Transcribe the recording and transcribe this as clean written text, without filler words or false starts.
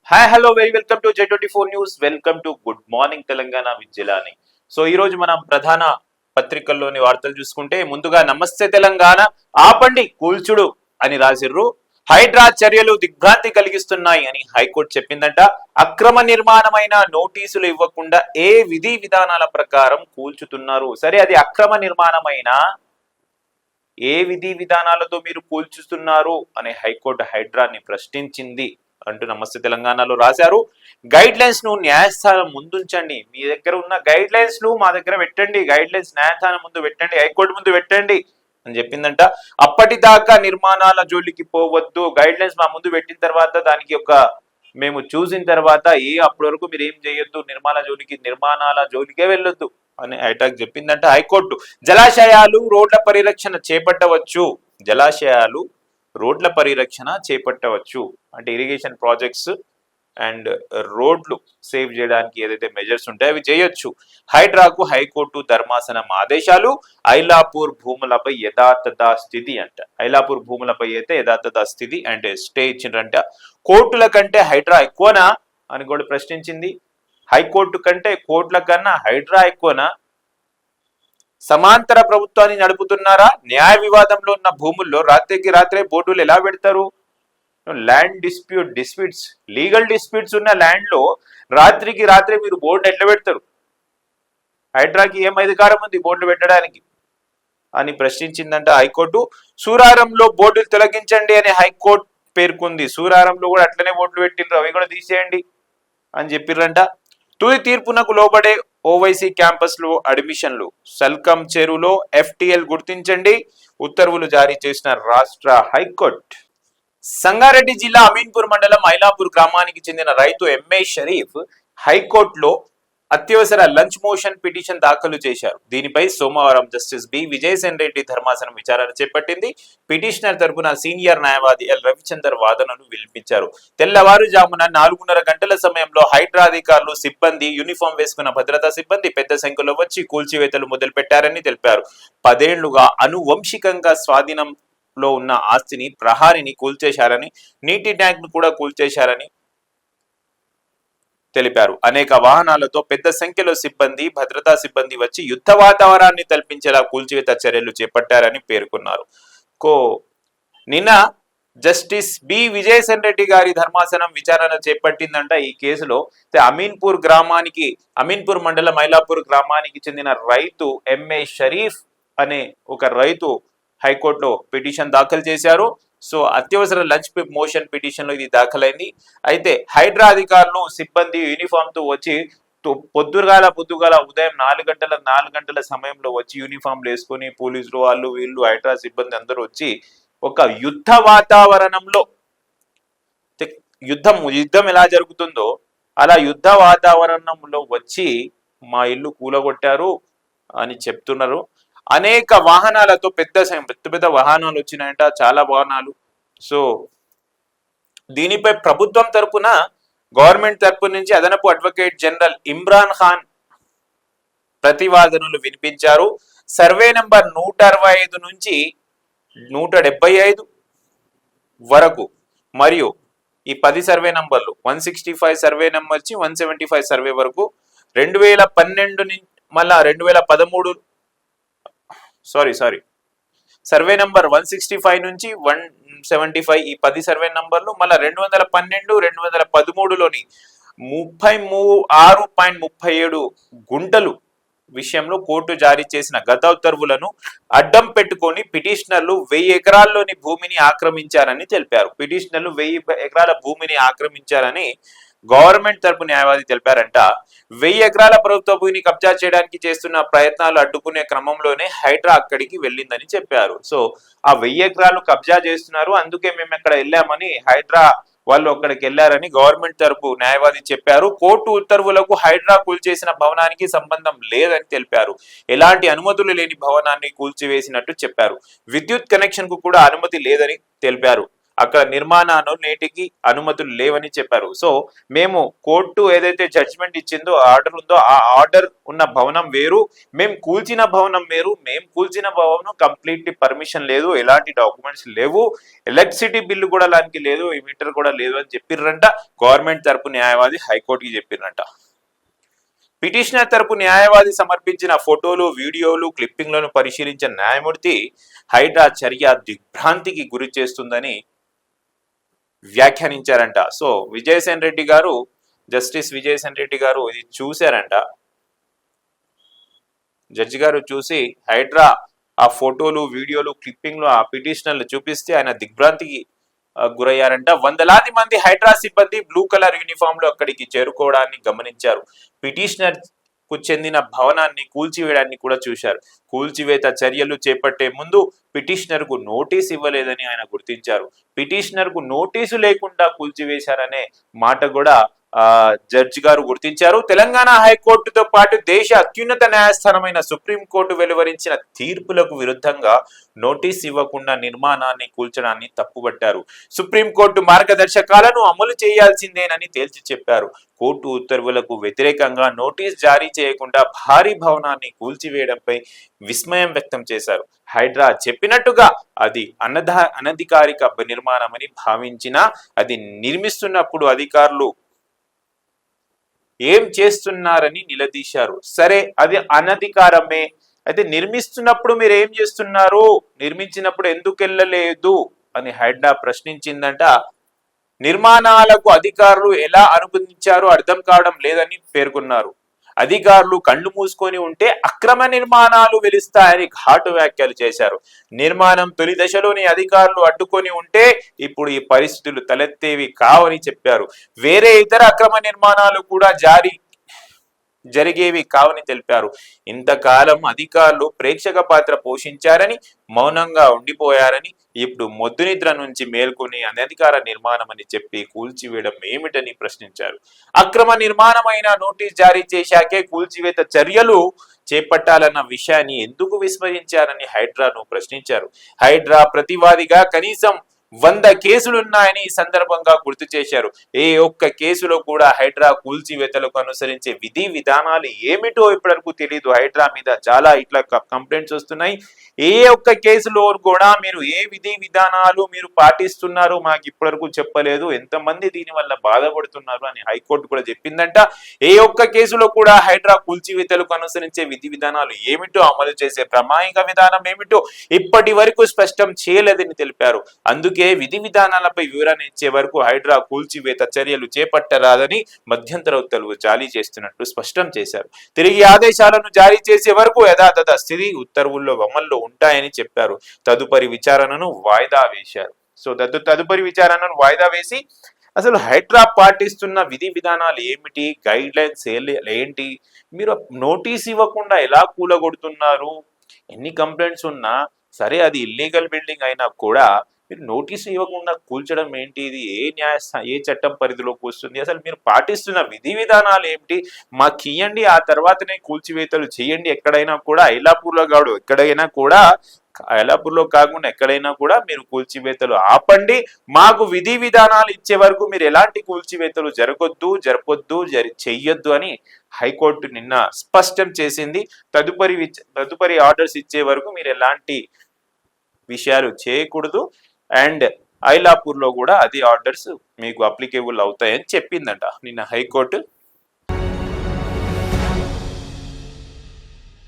Hi hello very welcome to J24 news. Welcome to good morning Telangana with Jilani. So ఈ రోజు మనం ప్రధాన పత్రికల్లోని వార్తలు చూసుకుంటే ముందుగా నమస్తే తెలంగాణ ఆపండి కూల్చుడు అని రాసిర్రు. హైడ్రా చర్యలు దిగ్భ్రాంతి కలిగిస్తున్నాయి అని హైకోర్టు చెప్పిందంట. అక్రమ నిర్మాణమైన నోటీసులు ఇవ్వకుండా ఏ విధి విధానాల ప్రకారం కూల్చుతున్నారు. సరే, అది అక్రమ నిర్మాణమైన ఏ విధి విధానాలతో మీరు కూల్చుతున్నారు అని హైకోర్టు హైడ్రాని ప్రశ్నించింది అంటూ నమస్తే తెలంగాణలో రాశారు. గైడ్ లైన్స్ ను న్యాయస్థానం ముందుంచండి. మీ దగ్గర ఉన్న గైడ్ లైన్స్ ను మా దగ్గర పెట్టండి. గైడ్ లైన్స్ న్యాయస్థానం ముందు పెట్టండి, హైకోర్టు ముందు పెట్టండి అని చెప్పిందంట. అప్పటిదాకా నిర్మాణాల జోలికి పోవద్దు. గైడ్ లైన్స్ మా ముందు పెట్టిన తర్వాత దానికి మేము చూసిన తర్వాత అప్పటి వరకు మీరు ఏం చేయొద్దు, నిర్మాణాల జోలికే వెళ్ళొద్దు అని హైటాక్ చెప్పిందంట హైకోర్టు. జలాశయాలు రోడ్ల పరిరక్షణ చేపట్టవచ్చు అంటే ఇరిగేషన్ ప్రాజెక్ట్స్ అండ్ రోడ్లు సేవ్ చేయడానికి ఏదైతే మెజర్స్ ఉంటాయో అవి చేయొచ్చు. హైడ్రాకు హైకోర్టు ధర్మాసనం ఆదేశాలు. ఐలాపూర్ భూములపై యథాతథ స్థితి అంట. ఐలాపూర్ భూములపై అయితే యథాతథ స్థితి అంటే స్టే ఇచ్చిండ్రంట. కోర్టుల కంటే హైడ్రా ఎక్కువనా అని కూడా ప్రశ్నించింది. హైకోర్టు కంటే కోర్టుల కన్నా హైడ్రా ఎక్కువనా? సమాంతర ప్రభుత్వాన్ని నడుపుతున్నారా? న్యాయ వివాదంలో ఉన్న భూముల్లో రాత్రికి రాత్రే బోర్డులు ఎలా పెడతారు? ల్యాండ్ డిస్ప్యూట్స్ లీగల్ డిస్ప్యూట్స్ ఉన్న ల్యాండ్ లో రాత్రికి రాత్రే మీరు బోర్డు ఎట్లా పెడతారు? హైడ్రాకి ఏం అధికారం ఉంది బోర్డు పెట్టడానికి అని ప్రశ్నించిందంట హైకోర్టు. సూరారంలో బోర్డులు తొలగించండి అని హైకోర్టు పేర్కొంది. సూరారంలో కూడా అట్లనే బోర్డులు పెట్టిండ్రు, అవి కూడా తీసేయండి అని చెప్పిర్రంట. తుది తీర్పునకు లోబడే ఓవైసీ క్యాంపస్ లో అడ్మిషన్లు. సల్కం చెరువులో FTL గుర్తించండి ఉత్తర్వులు జారీ చేసిన రాష్ట్ర హైకోర్టు. సంగారెడ్డి జిల్లా అమీన్పూర్ మండలం ఐలాపూర్ గ్రామానికి చెందిన రైతు MA షరీఫ్ హైకోర్టులో అత్యవసర లంచ్ మోషన్ పిటిషన్ దాఖలు చేశారు. దీనిపై సోమవారం జస్టిస్ B విజయసేన్ రెడ్డి ధర్మాసనం విచారణ చేపట్టింది. పిటిషనర్ తరపున సీనియర్ న్యాయవాది L రవిచందర్ వాదనను వినిపించారు. తెల్లవారుజామున 4:30 గంటల సమయంలో హైడ్రా అధికారులు సిబ్బంది, యూనిఫామ్ వేసుకున్న భద్రతా సిబ్బంది పెద్ద సంఖ్యలో వచ్చి కూల్చివేతలు మొదలుపెట్టారని తెలిపారు. 10 ఏళ్లుగా అనువంశికంగా స్వాధీనంలో ఉన్న ఆస్తిని, ప్రహారిని కూల్చేశారని, నీటి ట్యాంక్ ను కూడా కూల్చేశారని తెలిపారు. అనేక వాహనాలతో పెద్ద సంఖ్యలో సిబ్బంది, భద్రతా సిబ్బంది వచ్చి యుద్ధ వాతావరణాన్ని కల్పించేలా కూల్చివేత చర్యలు చేపట్టారని పేర్కొన్నారు. నిన్న జస్టిస్ B విజయసేన్ రెడ్డి గారి ధర్మాసనం విచారణ చేపట్టిందంట ఈ కేసులో. అమీన్పూర్ మండలం ఐలాపూర్ గ్రామానికి చెందిన రైతు MA షరీఫ్ అనే ఒక రైతు హైకోర్టులో పిటిషన్ దాఖలు చేశారు. సో అత్యవసర లంచ్ మోషన్ పిటిషన్ లో ఇది దాఖలైంది. అయితే హైడ్రా అధికారులు సిబ్బంది యూనిఫామ్ తో వచ్చి పొద్దుగాల ఉదయం 4 గంటల సమయంలో వచ్చి యూనిఫామ్లు వేసుకొని పోలీసులు వీళ్ళు హైడ్రా సిబ్బంది అందరూ వచ్చి ఒక యుద్ధ వాతావరణంలో యుద్ధం ఎలా జరుగుతుందో అలా యుద్ధ వాతావరణంలో వచ్చి మా ఇల్లు కూలగొట్టారు అని చెప్తున్నారు. అనేక వాహనాలతో పెద్ద వాహనాలు వచ్చినాయంట, చాలా వాహనాలు. సో దీనిపై ప్రభుత్వం తరపున, గవర్నమెంట్ తరపు నుంచి అదనపు అడ్వకేట్ జనరల్ ఇమ్రాన్ ఖాన్ ప్రతివాదనలు వినిపించారు. సర్వే నంబర్ 165 నుంచి 175 వరకు మరియు ఈ 10 సర్వే నంబర్లు 165 సర్వే నంబర్ నుంచి 175 సర్వే వరకు 2012 నుంచి మళ్ళా 2013 సర్వే నంబర్ 165 నుంచి 175 ఈ 10 సర్వే నంబర్లు మళ్ళా 2012, 2013లోని 36.37 గుంటలు విషయంలో కోర్టు జారీ చేసిన గత ఉత్తర్వులను అడ్డం పెట్టుకొని పిటిషనర్లు 1000 ఎకరాల్లోని భూమిని ఆక్రమించారని తెలిపారు. పిటిషనర్లు 1000 ఎకరాల భూమిని ఆక్రమించారని గవర్నమెంట్ తరపు న్యాయవాది తెలిపారంట. 1000 ఎకరాల ప్రభుత్వ భూమిని కబ్జా చేయడానికి చేస్తున్న ప్రయత్నాలు అడ్డుకునే క్రమంలోనే హైడ్రా అక్కడికి వెళ్ళిందని చెప్పారు. సో ఆ 1000 ఎకరాలు కబ్జా చేస్తున్నారు, అందుకే మేము అక్కడ వెళ్ళామని హైడ్రా వాళ్ళు అక్కడికి వెళ్లారని గవర్నమెంట్ తరపు న్యాయవాది చెప్పారు. కోర్టు ఉత్తర్వులకు హైడ్రా కూల్చేసిన భవనానికి సంబంధం లేదని తెలిపారు. ఎలాంటి అనుమతులు లేని భవనాన్ని కూల్చివేసినట్టు చెప్పారు. విద్యుత్ కనెక్షన్ కు కూడా అనుమతి లేదని తెలిపారు. అక్కడ నిర్మాణాలు నేటికి అనుమతులు లేవని చెప్పారు. సో మేము కోర్టు ఏదైతే జడ్జిమెంట్ ఇచ్చిందో ఆర్డర్ ఉందో ఆ ఆర్డర్ ఉన్న భవనం వేరు, మేము కూల్చిన భవనం వేరు. మేము కూల్చిన భవనం కంప్లీట్లీ పర్మిషన్ లేదు, ఎలాంటి డాక్యుమెంట్స్ లేవు, ఎలక్ట్రిసిటీ బిల్లు కూడా దానికి లేదు, మీటర్ కూడా లేదు అని చెప్పిర్రంట. గవర్నమెంట్ తరపు న్యాయవాది హైకోర్టుకి చెప్పిర్రంట. పిటిషనర్ తరపు న్యాయవాది సమర్పించిన ఫోటోలు, వీడియోలు, క్లిప్పింగ్లను పరిశీలించిన న్యాయమూర్తి హైడ్రా చర్య దిగ్భ్రాంతికి గురి చేస్తుందని వ్యాఖ్యానించారంట. సో విజయసేన్ రెడ్డి గారు, జస్టిస్ విజయసేన్ రెడ్డి గారు ఇది చూశారంట. జడ్జి గారు చూసి హైడ్రా ఆ ఫోటోలు, వీడియోలు, క్లిప్పింగ్లు ఆ పిటిషనర్లు చూపిస్తే ఆయన దిగ్భ్రాంతికి గురయ్యారంట. వందలాది మంది హైడ్రా సిబ్బంది బ్లూ కలర్ యూనిఫామ్ లో అక్కడికి చేరుకోవడాన్ని గమనించారు. పిటిషనర్ కు చెందిన భవనాన్ని కూల్చివేయడాన్ని కూడా చూశారు. కూల్చివేత చర్యలు చేపట్టే ముందు పిటిషనర్ కు నోటీస్ ఇవ్వలేదని ఆయన గుర్తించారు. పిటిషనర్ కు నోటీసు లేకుండా కూల్చివేశారనే మాట కూడా జడ్జి గారు గుర్తించారు. తెలంగాణ హైకోర్టుతో పాటు దేశ అత్యున్నత న్యాయస్థానమైన సుప్రీంకోర్టు వెలువరించిన తీర్పులకు విరుద్ధంగా నోటీస్ ఇవ్వకుండా నిర్మాణాన్ని కూల్చడాన్ని తప్పుపట్టారు. సుప్రీంకోర్టు మార్గదర్శకాలను అమలు చేయాల్సిందేనని తేల్చి చెప్పారు. కోర్టు ఉత్తర్వులకు వ్యతిరేకంగా నోటీస్ జారీ చేయకుండా భారీ భవనాన్ని కూల్చివేయడంపై విస్మయం వ్యక్తం చేశారు. హైడ్రా చెప్పినట్టుగా అది అనధికారిక నిర్మాణమని భావించినా అది నిర్మిస్తున్నప్పుడు అధికారులు ఏం చేస్తున్నారని నిలదీశారు. సరే అది అనధికారమే, అయితే నిర్మిస్తున్నప్పుడు మీరు ఏం చేస్తున్నారు, నిర్మించినప్పుడు ఎందుకు వెళ్ళలేదు అని హైడ్రా ప్రశ్నించిందంట. నిర్మాణాలకు అధికారులు ఎలా అనుబంధించారో అర్థం కావడం లేదని పేర్కొన్నారు. అధికారులు కళ్ళు మూసుకొని ఉంటే అక్రమ నిర్మాణాలు వెలుస్తాయని ఘాటు వ్యాఖ్యలు చేశారు. నిర్మాణం తొలి దశలోని అధికారులు అడ్డుకొని ఉంటే ఇప్పుడు ఈ పరిస్థితులు తలెత్తేవి కావని చెప్పారు. వేరే ఇతర అక్రమ నిర్మాణాలు కూడా జరిగేవి కావని తెలిపారు. ఇంతకాలం అధికారులు ప్రేక్షక పాత్ర పోషించారని, మౌనంగా ఉండిపోయారని, ఇప్పుడు మొద్దు నిద్ర నుంచి మేల్కొని అనధికార నిర్మాణం అని చెప్పి కూల్చివేయడం ఏమిటని ప్రశ్నించారు. అక్రమ నిర్మాణమైన నోటీస్ జారీ చేశాకే కూల్చివేత చర్యలు చేపట్టాలన్న విషయాన్ని ఎందుకు విస్మరించారని హైడ్రాను ప్రశ్నించారు. హైడ్రా ప్రతివాదిగా కనీసం 100 కేసులున్నాయని ఈ సందర్భంగా గుర్తు చేశారు. ఏ ఒక్క కేసులో కూడా హైడ్రా కూల్చివేతలకు అనుసరించే విధి విధానాలు ఏమిటో ఇప్పటివరకు తెలియదు. హైడ్రా మీద చాలా ఇట్లా కంప్లైంట్స్ వస్తున్నాయి. ఏ ఒక్క కేసులో కూడా మీరు ఏ విధి విధానాలు మీరు పాటిస్తున్నారు మాకు ఇప్పటివరకు చెప్పలేదు, ఎంతమంది దీని వల్ల బాధపడుతున్నారు అని హైకోర్టు కూడా చెప్పిందంట. ఏ ఒక్క కేసులో కూడా హైడ్రా కూల్చివేతలకు అనుసరించే విధి విధానాలు ఏమిటో, అమలు చేసే ప్రామాణిక విధానం ఏమిటో ఇప్పటి వరకు స్పష్టం చేయలేదని తెలిపారు. అందుకే విధి విధానాలపై వివరణ ఇచ్చే వరకు హైడ్రా కూల్చివేత చర్యలు చేపట్టరాదని మధ్యంతర ఉత్తర్వులు జారీ చేస్తున్నట్టు స్పష్టం చేశారు. తిరిగి ఆదేశాలను జారీ చేసే వరకు యథాతథ స్థితి ఉత్తర్వుల్లో అమల్లో ఉంటాయని చెప్పారు. తదుపరి విచారణను వాయిదా వేశారు. సో తదుపరి విచారణను వాయిదా వేసి అసలు హైడ్రా పాటిస్తున్న విధి విధానాలు ఏమిటి, గైడ్ లైన్స్ ఏంటి, మీరు నోటీస్ ఇవ్వకుండా ఎలా కూలగొడుతున్నారు, ఎన్ని కంప్లైంట్స్ ఉన్నా సరే అది ఇల్లీగల్ బిల్డింగ్ అయినా కూడా మీరు నోటీసు ఇవ్వకుండా కూల్చడం ఏంటి, ఇది ఏ చట్టం పరిధిలోకి వస్తుంది, అసలు మీరు పాటిస్తున్న విధి విధానాలు ఏమిటి మాకు ఇయ్యండి, ఆ తర్వాతనే కూల్చివేతలు చేయండి. ఎక్కడైనా కూడా ఐలాపూర్లో కాదు, ఎక్కడైనా కూడా ఐలాపూర్లో కాకుండా ఎక్కడైనా కూడా మీరు కూల్చివేతలు ఆపండి, మాకు విధి విధానాలు ఇచ్చే వరకు మీరు ఎలాంటి కూల్చివేతలు జరపొద్దు చెయ్యొద్దు అని హైకోర్టు నిన్న స్పష్టం చేసింది. తదుపరి ఆర్డర్స్ ఇచ్చే వరకు మీరు ఎలాంటి విషయాలు చేయకూడదు అండ్ ఐలాపూర్ లో కూడా అదే ఆర్డర్స్ మీకు అప్లికేబుల్ అవుతాయని చెప్పిందంట నిన్న హైకోర్టు.